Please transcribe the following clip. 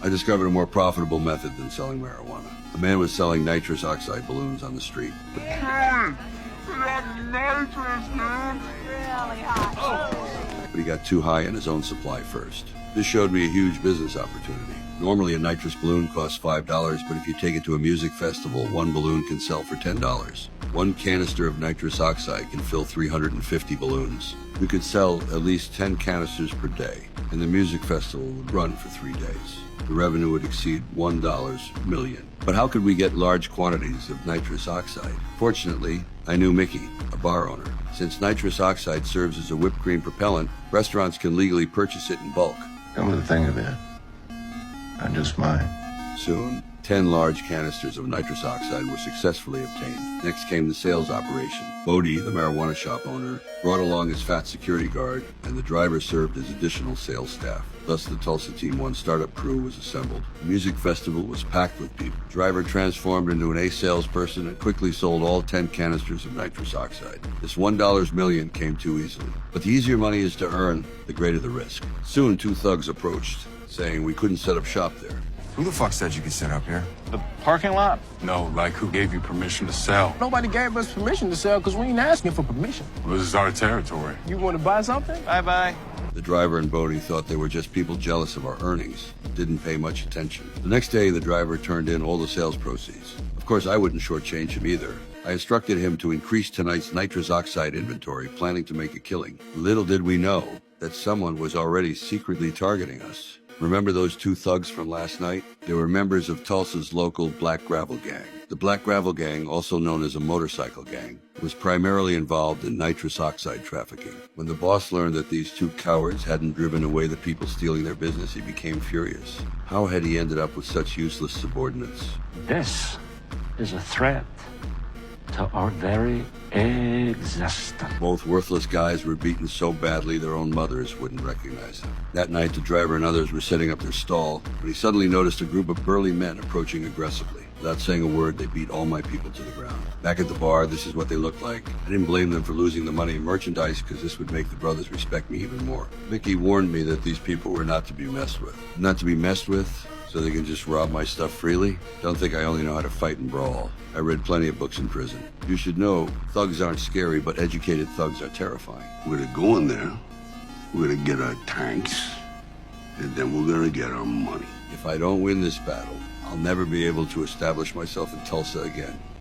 I discovered a more profitable method than selling marijuana. A man was selling nitrous oxide balloons on the street. Really hot. But he got too high on his own supply first. This showed me a huge business opportunity. Normally a nitrous balloon costs $5, but if you take it to a music festival, one balloon can sell for $10. One canister of nitrous oxide can fill 350 balloons. We could sell at least 10 canisters per day, and the music festival would run for 3 days. The revenue would exceed $1 million. But how could we get large quantities of nitrous oxide? Fortunately, I knew Mickey, a bar owner. Since nitrous oxide serves as a whipped cream propellant, restaurants can legally purchase it in bulk. Come to think of it, not just mine. Soon, 10 large canisters of nitrous oxide were successfully obtained. Next came the sales operation. Bodie, the marijuana shop owner, brought along his fat security guard, and the driver served as additional sales staff. Thus, the Tulsa Team 1 startup crew was assembled. The music festival was packed with people. The driver transformed into an ace salesperson and quickly sold all 10 canisters of nitrous oxide. This $1 million came too easily. But the easier money is to earn, the greater the risk. Soon, 2 thugs approached, saying we couldn't set up shop there. Who the fuck said you could sit up here? The parking lot? No, like who gave you permission to sell? Nobody gave us permission to sell because we ain't asking for permission. Well, this is our territory. You want to buy something? Bye-bye. The driver and Bodie thought they were just people jealous of our earnings, didn't pay much attention. The next day, the driver turned in all the sales proceeds. Of course, I wouldn't shortchange him either. I instructed him to increase tonight's nitrous oxide inventory, planning to make a killing. Little did we know that someone was already secretly targeting us. Remember those 2 thugs from last night? They were members of Tulsa's local Black Gravel Gang. The Black Gravel Gang, also known as a motorcycle gang, was primarily involved in nitrous oxide trafficking. When the boss learned that these 2 cowards hadn't driven away the people stealing their business, he became furious. How had he ended up with such useless subordinates? This is a threat to our very existence. Both worthless guys were beaten so badly their own mothers wouldn't recognize them. That night, the driver and others were setting up their stall when he suddenly noticed a group of burly men approaching aggressively. Without saying a word, they beat all my people to the ground. Back at the bar, this is what they looked like. I didn't blame them for losing the money and merchandise because this would make the brothers respect me even more. Mickey warned me that these people were not to be messed with. Not to be messed with so they can just rob my stuff freely? Don't think I only know how to fight and brawl. I read plenty of books in prison. You should know, thugs aren't scary, but educated thugs are terrifying. We're gonna go in there, we're gonna get our tanks, and then we're gonna get our money. If I don't win this battle, I'll never be able to establish myself in Tulsa again.